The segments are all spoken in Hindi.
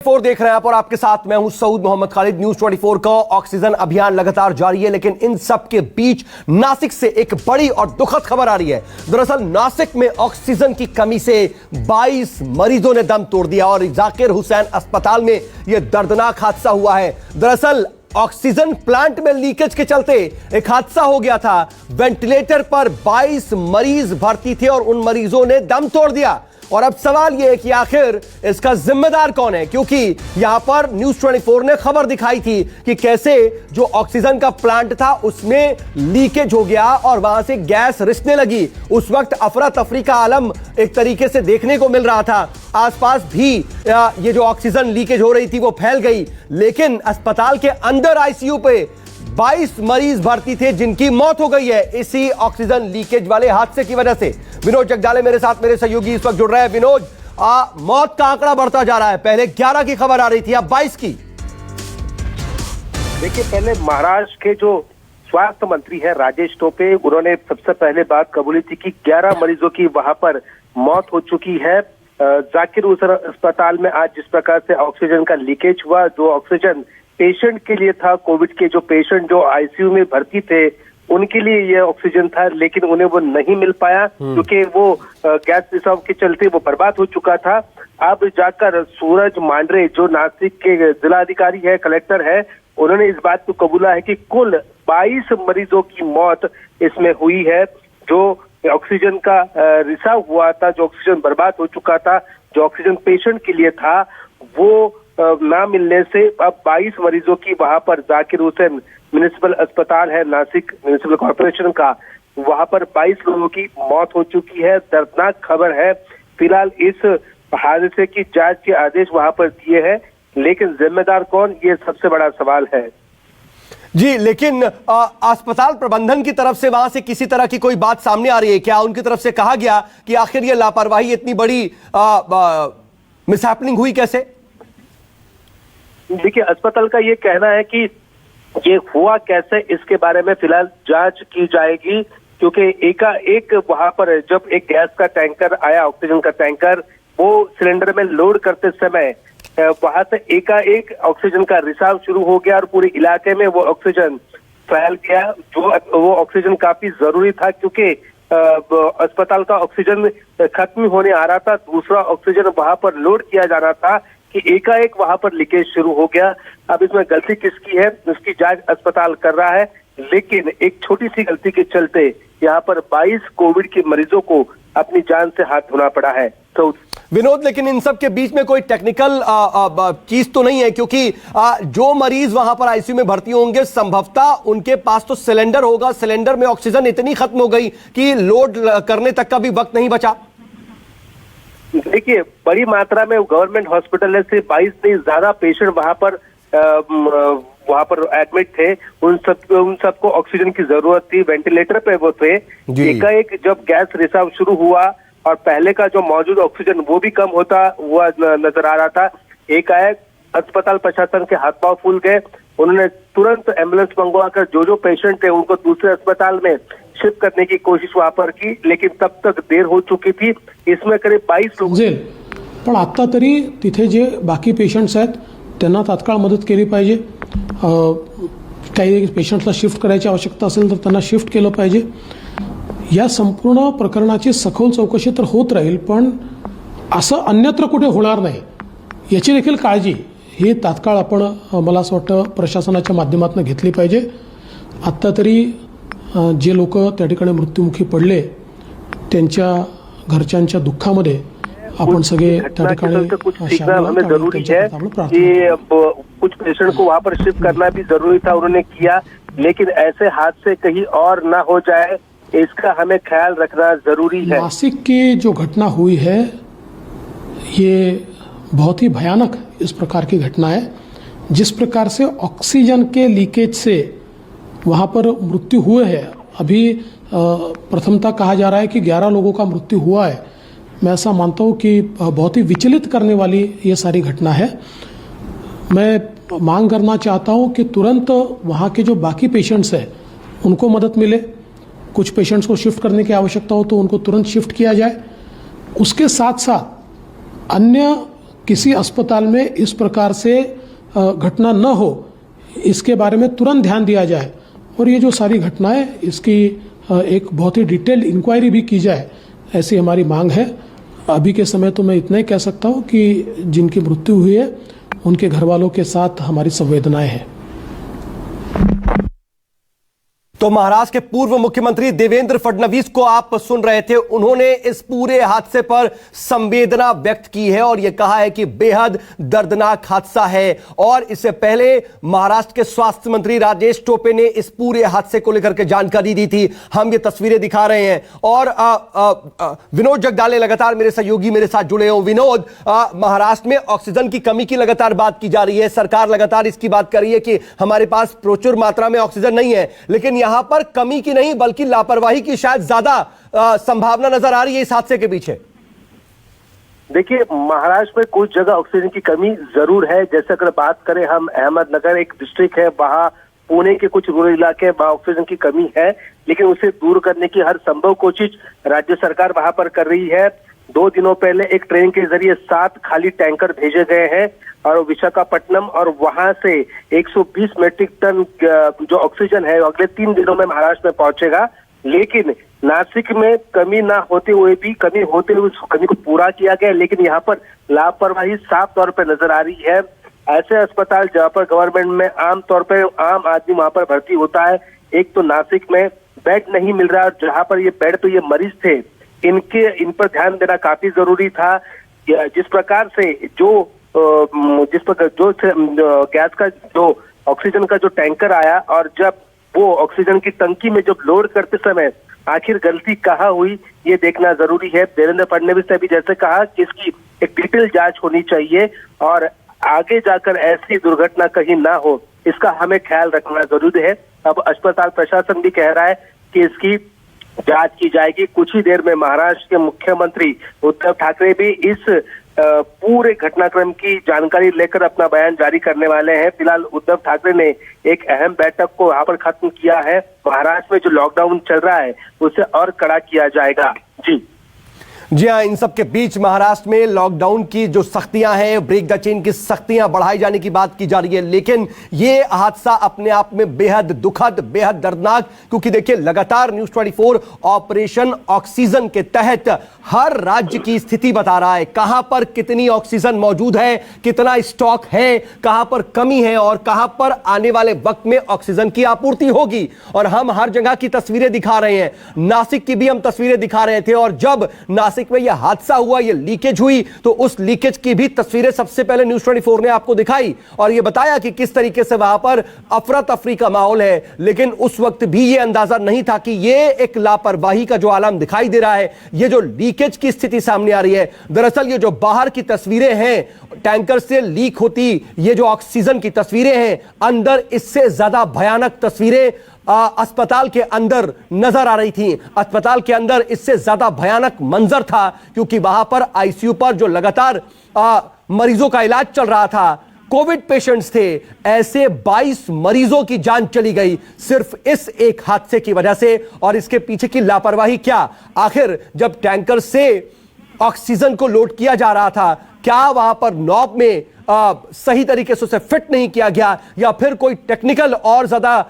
फोर देख रहे हैं आप और आपके साथ मैं हूं सऊद मोहम्मद खालिद। न्यूज 24 का ऑक्सीजन अभियान लगातार जारी है, लेकिन इन सब के बीच नासिक से एक बड़ी और दुखद खबर आ रही है। दरअसल नासिक में ऑक्सीजन की कमी से 22 मरीजों ने दम तोड़ दिया और जाकिर हुसैन अस्पताल में यह दर्दनाक हादसा हुआ है। दरअसल ऑक्सीजन प्लांट में लीकेज के चलते एक हादसा हो गया था। वेंटिलेटर पर 22 मरीज भर्ती थे और उन मरीजों ने दम तोड़ दिया। और अब सवाल यह है कि आखिर इसका जिम्मेदार कौन है, क्योंकि यहां पर न्यूज 24 ने खबर दिखाई थी कि कैसे जो ऑक्सीजन का प्लांट था उसमें लीकेज हो गया और वहां से गैस रिसने लगी। उस वक्त अफरा तफरी का आलम एक तरीके से देखने को मिल रहा था। आसपास भी ये जो ऑक्सीजन लीकेज हो रही थी वो फैल गई, लेकिन अस्पताल के अंदर आईसीयू पे 22 मरीज भर्ती थे जिनकी मौत हो गई है इसी ऑक्सीजन लीकेज वाले हादसे की वजह से। विनोद जगदाले मेरे साथ, मेरे सहयोगी इस वक्त जुड़ रहे हैं। विनोद, मौत का आंकड़ा बढ़ता जा रहा है। पहले 11 की खबर आ रही थी, अब 22 की। देखिए, पहले महाराष्ट्र के जो स्वास्थ्य मंत्री है राजेश टोपे, उन्होंने सबसे पहले बात कबूली थी कि 11 मरीजों की वहां पर मौत हो चुकी है। जाकिर हुसैन अस्पताल में आज जिस प्रकार से ऑक्सीजन का लीकेज हुआ, जो ऑक्सीजन पेशेंट के लिए था, कोविड के जो पेशेंट जो आईसीयू में भर्ती थे उनके लिए ये ऑक्सीजन था, लेकिन उन्हें वो नहीं मिल पाया क्योंकि वो गैस रिसाव के चलते वो बर्बाद हो चुका था। अब जाकर सूरज मांडरे जो नासिक के जिलाधिकारी है, कलेक्टर है, उन्होंने इस बात को कबूला है कि कुल 22 मरीजों की मौत इसमें हुई है। जो ऑक्सीजन का रिसाव हुआ था, जो ऑक्सीजन बर्बाद हो चुका था, जो ऑक्सीजन पेशेंट के लिए था, वो ना मिलने से अब 22 मरीजों की वहां पर जाकिर हुसैन म्युनिसिपल अस्पताल है नासिक म्युनिसिपल कॉर्पोरेशन का, वहां पर 22 लोगों की मौत हो चुकी है। दर्दनाक खबर है। फिलहाल इस हादसे की जांच के आदेश वहां पर दिए हैं, लेकिन जिम्मेदार कौन, ये सबसे बड़ा सवाल है। जी, लेकिन अस्पताल प्रबंधन की तरफ से वहां से किसी तरह की कोई बात सामने आ रही है क्या? उनकी तरफ से कहा गया कि आखिर ये लापरवाही इतनी बड़ी मिसहैपनिंग हुई कैसे? देखिए, अस्पताल का ये कहना है कि ये हुआ कैसे, इसके बारे में फिलहाल जांच की जाएगी, क्योंकि एकाएक वहां पर जब एक गैस का टैंकर आया, ऑक्सीजन का टैंकर, वो सिलेंडर में लोड करते समय वहां से एकाएक ऑक्सीजन का रिसाव शुरू हो गया और पूरे इलाके में वो ऑक्सीजन फैल गया। जो वो ऑक्सीजन काफी जरूरी था, क्योंकि अस्पताल का ऑक्सीजन खत्म होने आ रहा था, दूसरा ऑक्सीजन वहां पर लोड किया जाना था कि एकाएक वहां पर लीकेज शुरू हो गया। अब इसमें गलती किसकी है, इसकी जांच अस्पताल कर रहा है, लेकिन एक छोटी सी गलती के चलते यहाँ पर 22 कोविड के मरीजों को अपनी जान से हाथ धोना पड़ा है। तो विनोद, लेकिन इन सब के बीच में कोई टेक्निकल चीज तो नहीं है, क्योंकि जो मरीज वहां पर आईसीयू में भर्ती होंगे संभवतः उनके पास तो सिलेंडर होगा, सिलेंडर में ऑक्सीजन इतनी खत्म हो गई कि लोड करने तक का भी वक्त नहीं बचा। देखिए, बड़ी मात्रा में गवर्नमेंट हॉस्पिटल से 22 से ज्यादा पेशेंट वहां पर एडमिट थे। उन सबको ऑक्सीजन की जरूरत थी, वेंटिलेटर पे वो थे। एकाएक जब गैस रिसाव शुरू हुआ और पहले का जो मौजूद ऑक्सीजन वो भी कम होता हुआ नजर आ रहा था, एकाएक अस्पताल प्रशासन के हाथ पांव फूल गए। उन्होंने तुरंत एम्बुलेंस मंगवाकर जो पेशेंट थे उनको दूसरे अस्पताल में शिफ्ट करने की कोशिश वहां पर की, लेकिन तब तक देर हो चुकी थी। इसमें करीब 22 लोग पण आता तरी तिथे जे बाकी पेशंट्स आहेत त्यांना तात्काळ मदत केली पाहिजे। काही पेशंट्सला शिफ्ट करायची आवश्यकता असेल तर त्यांना शिफ्ट केलं पाहिजे। या संपूर्ण प्रकरणाची सखोल चौकशी तर होत राहील, पण असं अन्यत्र कुठे होणार नाही याची देखील काळजी ही तात्काळ आपण मला असं वाटतं प्रशासनाच्या माध्यमातून घेतली पाहिजे। आत्ता तरी जे लोक त्या ठिकाणी मृत्युमुखी पडले त्यांच्या घरच्यांच्या दुःखामध्ये अपन सगे कुछ सीखना हमें जरूरी है कि कुछ पेशेंट को वहां पर शिफ्ट करना भी जरूरी था, उन्होंने किया, लेकिन ऐसे हादसे कहीं और ना हो जाए इसका हमें ख्याल रखना जरूरी है। नासिक की जो घटना हुई है ये बहुत ही भयानक इस प्रकार की घटना है। जिस प्रकार से ऑक्सीजन के लीकेज से वहाँ पर मृत्यु हुए हैं, अभी प्रथमतः कहा जा रहा है कि 11 लोगों का मृत्यु हुआ है। मैं ऐसा मानता हूँ कि बहुत ही विचलित करने वाली ये सारी घटना है। मैं मांग करना चाहता हूँ कि तुरंत वहाँ के जो बाकी पेशेंट्स हैं उनको मदद मिले। कुछ पेशेंट्स को शिफ्ट करने की आवश्यकता हो तो उनको तुरंत शिफ्ट किया जाए। उसके साथ साथ अन्य किसी अस्पताल में इस प्रकार से घटना न हो, इसके बारे में तुरंत ध्यान दिया जाए और ये जो सारी घटनाएं, इसकी एक बहुत ही डिटेल्ड इंक्वायरी भी की जाए, ऐसी हमारी मांग है। अभी के समय तो मैं इतना ही कह सकता हूं कि जिनकी मृत्यु हुई है उनके घर वालों के साथ हमारी संवेदनाएं हैं। तो महाराष्ट्र के पूर्व मुख्यमंत्री देवेंद्र फडणवीस को आप सुन रहे थे। उन्होंने इस पूरे हादसे पर संवेदना व्यक्त की है और यह कहा है कि बेहद दर्दनाक हादसा है। और इससे पहले महाराष्ट्र के स्वास्थ्य मंत्री राजेश टोपे ने इस पूरे हादसे को लेकर के जानकारी दी थी। हम ये तस्वीरें दिखा रहे हैं और विनोद जगदाले लगातार मेरे सहयोगी मेरे साथ जुड़े हो। विनोद, महाराष्ट्र में ऑक्सीजन की कमी की लगातार बात की जा रही है। सरकार लगातार इसकी बात कर रही है कि हमारे पास प्रचुर मात्रा में ऑक्सीजन नहीं है, लेकिन यहां पर कमी की नहीं बल्कि लापरवाही की शायद ज्यादा संभावना नजर आ रही है इस हादसे के पीछे। देखिए, महाराष्ट्र में कुछ जगह ऑक्सीजन की कमी जरूर है। जैसे अगर बात करें हम, अहमदनगर एक डिस्ट्रिक्ट है, वहां पुणे के कुछ रूरल इलाके वहां ऑक्सीजन की कमी है, लेकिन उसे दूर करने की हर संभव कोशिश राज्य सरकार वहां पर कर रही है। 2 दिनों पहले एक ट्रेन के जरिए 7 खाली टैंकर भेजे गए हैं और विशाखापट्टनम, और वहां से 120 मेट्रिक टन जो ऑक्सीजन है अगले 3 दिनों में महाराष्ट्र में पहुंचेगा। लेकिन नासिक में कमी ना होते हुए भी, कमी होते हुए उस कमी को पूरा किया गया, लेकिन यहाँ पर लापरवाही साफ तौर पर नजर आ रही है। ऐसे अस्पताल जहाँ पर गवर्नमेंट में आम तौर पर आम आदमी वहां पर भर्ती होता है, एक तो नासिक में बेड नहीं मिल रहा, और जहां पर ये बेड पे ये मरीज थे इन पर ध्यान देना काफी जरूरी था। जिस प्रकार से जिस प्रकार जो गैस का जो ऑक्सीजन का जो टैंकर आया और जब वो ऑक्सीजन की टंकी में जब लोड करते समय आखिर गलती कहाँ हुई, ये देखना जरूरी है। देवेंद्र फडणवीस ने भी जैसे कहा कि इसकी एक डिटेल जांच होनी चाहिए और आगे जाकर ऐसी दुर्घटना कहीं ना हो, इसका हमें ख्याल रखना जरूरी है। अब अस्पताल प्रशासन भी कह रहा है कि इसकी जांच की जाएगी। कुछ ही देर में महाराष्ट्र के मुख्यमंत्री उद्धव ठाकरे भी इस पूरे घटनाक्रम की जानकारी लेकर अपना बयान जारी करने वाले हैं। फिलहाल उद्धव ठाकरे ने एक अहम बैठक को यहाँ पर खत्म किया है। महाराष्ट्र में जो लॉकडाउन चल रहा है उसे और कड़ा किया जाएगा। जी हाँ, इन सब के बीच महाराष्ट्र में लॉकडाउन की जो सख्तियां हैं, ब्रेक द चेन की सख्तियां बढ़ाई जाने की बात की जा रही है, लेकिन ये हादसा अपने आप में बेहद दुखद, बेहद दर्दनाक, क्योंकि देखिए लगातार न्यूज़ 24 ऑपरेशन ऑक्सीजन के तहत हर राज्य की स्थिति बता रहा है, कहां पर कितनी ऑक्सीजन मौजूद है, कितना स्टॉक है, कहां पर कमी है और कहां पर आने वाले वक्त में ऑक्सीजन की आपूर्ति होगी। और हम हर जगह की तस्वीरें दिखा रहे हैं, नासिक की भी हम तस्वीरें दिखा रहे थे, और जब नासिक में यह हादसा हुआ, यह लीकेज हुई, तो उस लीकेज की भी तस्वीरें सबसे पहले न्यूज़ 24 ने आपको दिखाई और यह बताया कि किस तरीके से वहां पर अफरा तफरी का माहौल है। लेकिन उस वक्त भी यह अंदाजा नहीं था कि यह एक लापरवाही का जो आलम दिखाई दे रहा है, यह जो लीकेज की स्थिति सामने आ रही है। दरअसल ये जो बाहर की तस्वीरें हैं, टैंकर से लीक होती ये जो ऑक्सीजन की तस्वीरें हैं, अंदर इससे ज्यादा भयानक तस्वीरें अस्पताल के अंदर नजर आ रही थी। अस्पताल के अंदर इससे ज्यादा भयानक मंजर था, क्योंकि वहां पर आईसीयू पर जो लगातार मरीजों का इलाज चल रहा था, कोविड पेशेंट्स थे, ऐसे 22 मरीजों की जान चली गई सिर्फ इस एक हादसे की वजह से। और इसके पीछे की लापरवाही क्या? आखिर जब टैंकर से ऑक्सीजन को लोड किया जा रहा था, क्या वहां पर नॉब में सही तरीके से उसे फिट नहीं किया गया, या फिर कोई टेक्निकल और ज्यादा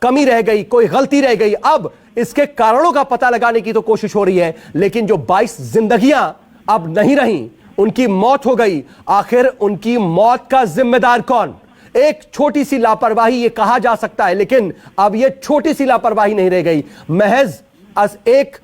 कमी रह गई, कोई गलती रह गई? अब इसके कारणों का पता लगाने की तो कोशिश हो रही है, लेकिन जो 22 जिंदगियां अब नहीं रहीं, उनकी मौत हो गई, आखिर उनकी मौत का जिम्मेदार कौन? एक छोटी सी लापरवाही ये कहा जा सकता है, लेकिन अब ये छोटी सी लापरवाही नहीं रह गई, महज एक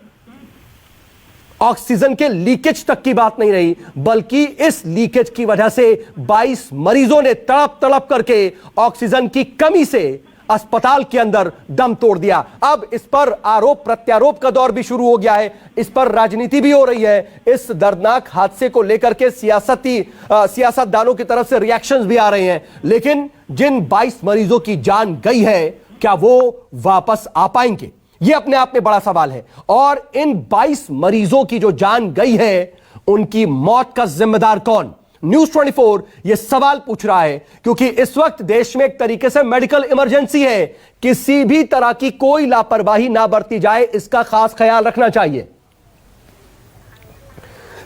ऑक्सीजन के लीकेज तक की बात नहीं रही, बल्कि इस लीकेज की वजह से 22 मरीजों ने तड़प तड़प करके ऑक्सीजन की कमी से अस्पताल के अंदर दम तोड़ दिया। अब इस पर आरोप प्रत्यारोप का दौर भी शुरू हो गया है, इस पर राजनीति भी हो रही है। इस दर्दनाक हादसे को लेकर के सियासतदानों की तरफ से रिएक्शंस भी आ रहे हैं, लेकिन जिन 22 मरीजों की जान गई है, क्या वो वापस आ पाएंगे? यह अपने आप में बड़ा सवाल है। और इन 22 मरीजों की जो जान गई है, उनकी मौत का जिम्मेदार कौन? न्यूज़ 24 यह सवाल पूछ रहा है, क्योंकि इस वक्त देश में एक तरीके से मेडिकल इमरजेंसी है। किसी भी तरह की कोई लापरवाही ना बरती जाए, इसका खास ख्याल रखना चाहिए।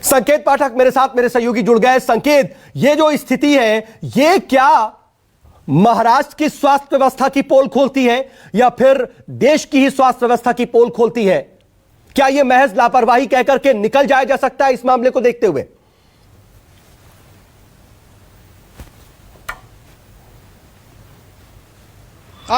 संकेत पाठक मेरे साथ, मेरे सहयोगी जुड़ गए। संकेत, ये जो स्थिति है, ये क्या महाराष्ट्र की स्वास्थ्य व्यवस्था की पोल खोलती है या फिर देश की ही स्वास्थ्य व्यवस्था की पोल खोलती है? क्या यह महज लापरवाही कहकर के निकल जाया जा सकता है इस मामले को देखते हुए?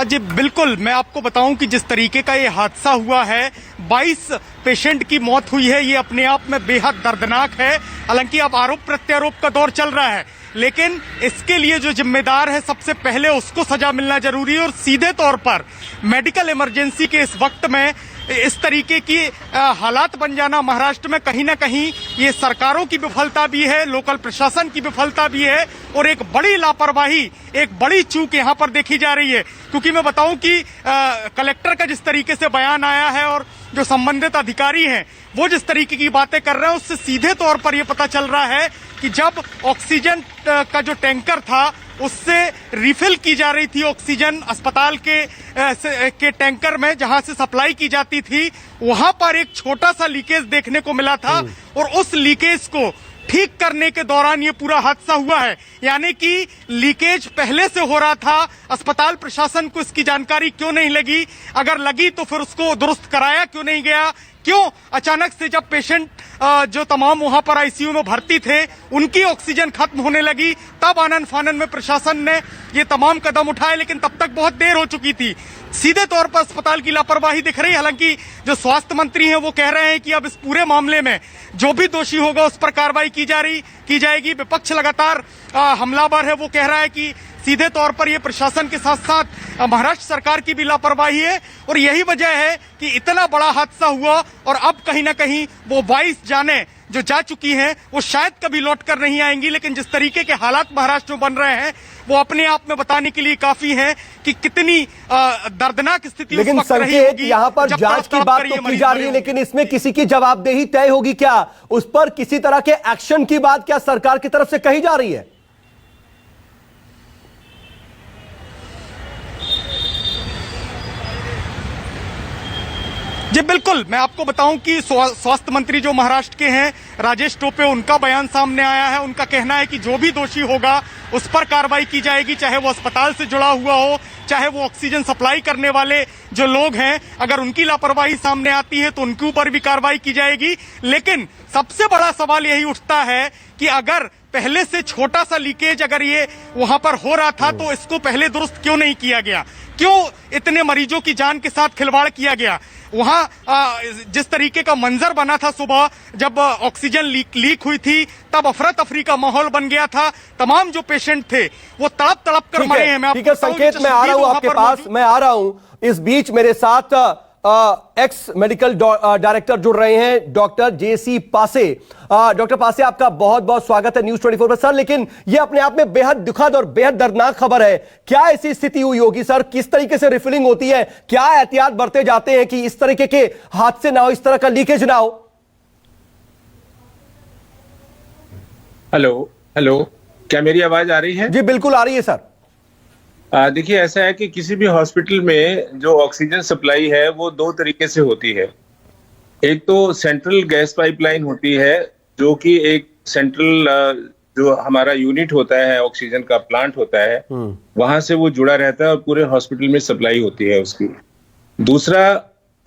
जी बिल्कुल, मैं आपको बताऊं कि जिस तरीके का ये हादसा हुआ है, 22 पेशेंट की मौत हुई है, ये अपने आप में बेहद दर्दनाक है। हालांकि अब आरोप प्रत्यारोप का दौर चल रहा है, लेकिन इसके लिए जो जिम्मेदार है सबसे पहले उसको सजा मिलना जरूरी है। और सीधे तौर पर मेडिकल इमरजेंसी के इस वक्त में इस तरीके की हालात बन जाना महाराष्ट्र में कहीं ना कहीं ये सरकारों की विफलता भी है, लोकल प्रशासन की विफलता भी है और एक बड़ी लापरवाही, एक बड़ी चूक यहाँ पर देखी जा रही है। क्योंकि मैं बताऊं कि कलेक्टर का जिस तरीके से बयान आया है और जो संबंधित अधिकारी हैं वो जिस तरीके की बातें कर रहे हैं, उससे सीधे तौर पर यह पता चल रहा है कि जब ऑक्सीजन का जो टैंकर था उससे रिफिल की जा रही थी ऑक्सीजन अस्पताल के टैंकर में जहां से सप्लाई की जाती थी, वहां पर एक छोटा सा लीकेज देखने को मिला था और उस लीकेज को ठीक करने के दौरान ये पूरा हादसा हुआ है। यानी कि लीकेज पहले से हो रहा था, अस्पताल प्रशासन को इसकी जानकारी क्यों नहीं लगी? अगर लगी तो फिर उसको दुरुस्त कराया क्यों नहीं गया? क्यों अचानक से जब पेशेंट जो तमाम वहां पर आईसीयू में भर्ती थे उनकी ऑक्सीजन खत्म होने लगी, तब आनन फानन में प्रशासन ने ये तमाम कदम उठाए, लेकिन तब तक बहुत देर हो चुकी थी। सीधे तौर पर अस्पताल की लापरवाही दिख रही है। हालांकि जो स्वास्थ्य मंत्री हैं वो कह रहे हैं कि अब इस पूरे मामले में जो भी दोषी होगा उस पर कार्रवाई की जाएगी। विपक्ष लगातार हमलावर है, वो कह रहा है कि सीधे तौर पर ये प्रशासन के साथ साथ महाराष्ट्र सरकार की भी लापरवाही है और यही वजह है कि इतना बड़ा हादसा हुआ और अब कहीं ना कहीं वो 22 जानें जो जा चुकी हैं वो शायद कभी लौट कर नहीं आएंगी। लेकिन जिस तरीके के हालात महाराष्ट्र में बन रहे हैं वो अपने आप में बताने के लिए काफी है कि कितनी दर्दनाक स्थिति लेकिन उस वक्त रही संकेत, होगी। यहां पर जांच की बात तो की जा रही है, लेकिन इसमें किसी की जवाबदेही तय होगी क्या? उस पर किसी तरह के एक्शन की बात क्या सरकार की तरफ से कही जा रही है? जी बिल्कुल, मैं आपको बताऊं कि स्वास्थ्य मंत्री जो महाराष्ट्र के हैं राजेश टोपे, उनका बयान सामने आया है। उनका कहना है कि जो भी दोषी होगा उस पर कार्रवाई की जाएगी, चाहे वो अस्पताल से जुड़ा हुआ हो, चाहे वो ऑक्सीजन सप्लाई करने वाले जो लोग हैं, अगर उनकी लापरवाही सामने आती है तो उनके ऊपर भी कार्रवाई की जाएगी। लेकिन सबसे बड़ा सवाल यही उठता है कि अगर पहले से छोटा सा लीकेज अगर ये वहां पर हो रहा था तो इसको पहले दुरुस्त क्यों नहीं किया गया? क्यों इतने मरीजों की जान के साथ खिलवाड़ किया गया? वहां जिस तरीके का मंजर बना था सुबह जब ऑक्सीजन लीक हुई थी, तब अफरा तफरी का माहौल बन गया था। तमाम जो पेशेंट थे वो तड़प तड़प कर मरे हैं। ठीक है संकेत, मैं आ रहा हूं आपके पास, मैं आ रहा हूं। इस बीच मेरे साथ एक्स मेडिकल डायरेक्टर जुड़ रहे हैं, डॉक्टर जेसी पासे। डॉक्टर पासे, आपका बहुत बहुत स्वागत है न्यूज 24 पर। सर, लेकिन यह अपने आप में बेहद दुखद और बेहद दर्दनाक खबर है। क्या ऐसी स्थिति हुई होगी सर? किस तरीके से रिफिलिंग होती है? क्या एहतियात बरते जाते हैं कि इस तरीके के हादसे ना हो, इस तरह का लीकेज ना हो? हेलो, क्या मेरी आवाज आ रही है? जी बिल्कुल आ रही है सर। देखिए, ऐसा है कि किसी भी हॉस्पिटल में जो ऑक्सीजन सप्लाई है वो दो तरीके से होती है। एक तो सेंट्रल गैस पाइपलाइन होती है, जो कि एक सेंट्रल जो हमारा यूनिट होता है, ऑक्सीजन का प्लांट होता है, वहां से वो जुड़ा रहता है और पूरे हॉस्पिटल में सप्लाई होती है उसकी। दूसरा,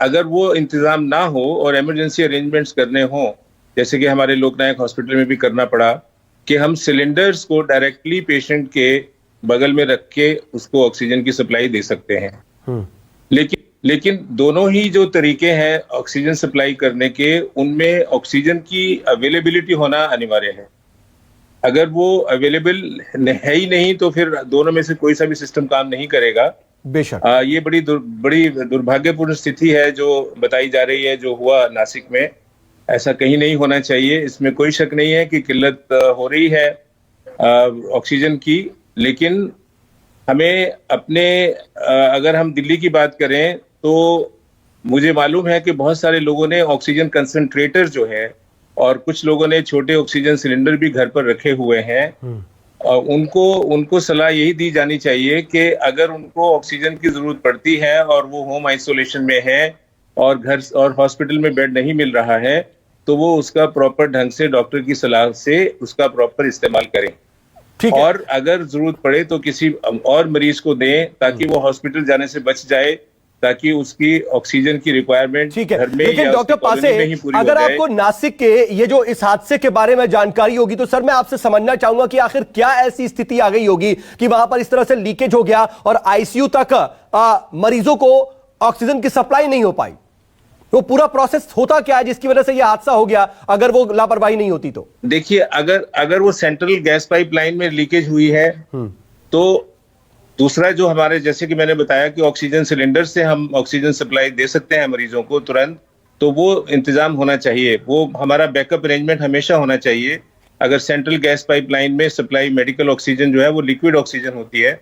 अगर वो इंतजाम ना हो और इमरजेंसी अरेंजमेंट्स करने हो, जैसे कि हमारे लोकनायक हॉस्पिटल में भी करना पड़ा कि हम सिलेंडर्स को डायरेक्टली पेशेंट के बगल में रख के उसको ऑक्सीजन की सप्लाई दे सकते हैं। लेकिन दोनों ही जो तरीके हैं ऑक्सीजन सप्लाई करने के, उनमें ऑक्सीजन की अवेलेबिलिटी होना अनिवार्य है। अगर वो अवेलेबल है ही नहीं तो फिर दोनों में से कोई सा भी सिस्टम काम नहीं करेगा। बेशक ये बड़ी दुर्भाग्यपूर्ण स्थिति है जो बताई जा रही है, जो हुआ नासिक में। ऐसा कहीं नहीं होना चाहिए, इसमें कोई शक नहीं है कि किल्लत हो रही है ऑक्सीजन की। लेकिन हमें अगर हम दिल्ली की बात करें तो मुझे मालूम है कि बहुत सारे लोगों ने ऑक्सीजन कंसंट्रेटर जो है और कुछ लोगों ने छोटे ऑक्सीजन सिलेंडर भी घर पर रखे हुए हैं। और उनको सलाह यही दी जानी चाहिए कि अगर उनको ऑक्सीजन की जरूरत पड़ती है और वो होम आइसोलेशन में है और घर और हॉस्पिटल में बेड नहीं मिल रहा है, तो वो उसका प्रॉपर ढंग से डॉक्टर की सलाह से उसका प्रॉपर इस्तेमाल करें। ठीक है। और अगर जरूरत पड़े तो किसी और मरीज को दें ताकि वो हॉस्पिटल जाने से बच जाए, ताकि उसकी ऑक्सीजन की रिक्वायरमेंट ठीक है। घर में लेकिन या डॉक्टर उसकी कॉलोनी पासे, में ही पूरी अगर हो जाए। आपको नासिक के ये जो इस हादसे के बारे में जानकारी होगी तो सर मैं आपसे समझना चाहूंगा कि आखिर क्या ऐसी स्थिति आ गई होगी कि वहां पर इस तरह से लीकेज हो गया और आईसीयू तक मरीजों को ऑक्सीजन की सप्लाई नहीं हो पाई। वो पूरा प्रोसेस होता क्या है जिसकी वजह से ये हादसा हो गया, अगर वो लापरवाही नहीं होती तो? देखिए, अगर वो सेंट्रल गैस पाइपलाइन में लीकेज हुई है तो दूसरा जो हमारे, जैसे कि मैंने बताया कि ऑक्सीजन सिलेंडर से हम ऑक्सीजन सप्लाई दे सकते हैं मरीजों को तुरंत, तो वो इंतजाम होना चाहिए। वो हमारा बैकअप अरेंजमेंट हमेशा होना चाहिए। अगर सेंट्रल गैस पाइपलाइन में सप्लाई मेडिकल ऑक्सीजन जो है वो लिक्विड ऑक्सीजन होती है,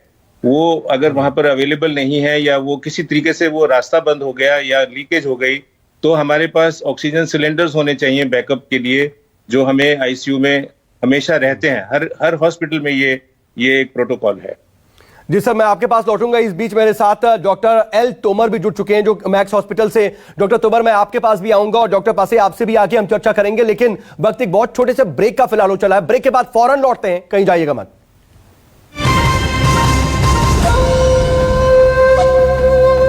वो अगर वहां पर अवेलेबल नहीं है या वो किसी तरीके से वो रास्ता बंद हो गया या लीकेज हो गई, तो हमारे पास ऑक्सीजन सिलेंडर्स होने चाहिए बैकअप के लिए, जो हमें आईसीयू में हमेशा रहते हैं। हर हॉस्पिटल में ये एक प्रोटोकॉल है। जी सर, मैं आपके पास लौटूंगा। इस बीच मेरे साथ डॉक्टर एल तोमर भी जुड़ चुके हैं जो मैक्स हॉस्पिटल से। डॉक्टर तोमर, मैं आपके पास भी आऊंगा और डॉक्टर पासे आपसे भी आके हम चर्चा करेंगे, लेकिन वक्त एक बहुत छोटे से ब्रेक का फिलहाल हो चला है। ब्रेक के बाद फौरन लौटते हैं, कहीं जाइएगा मत।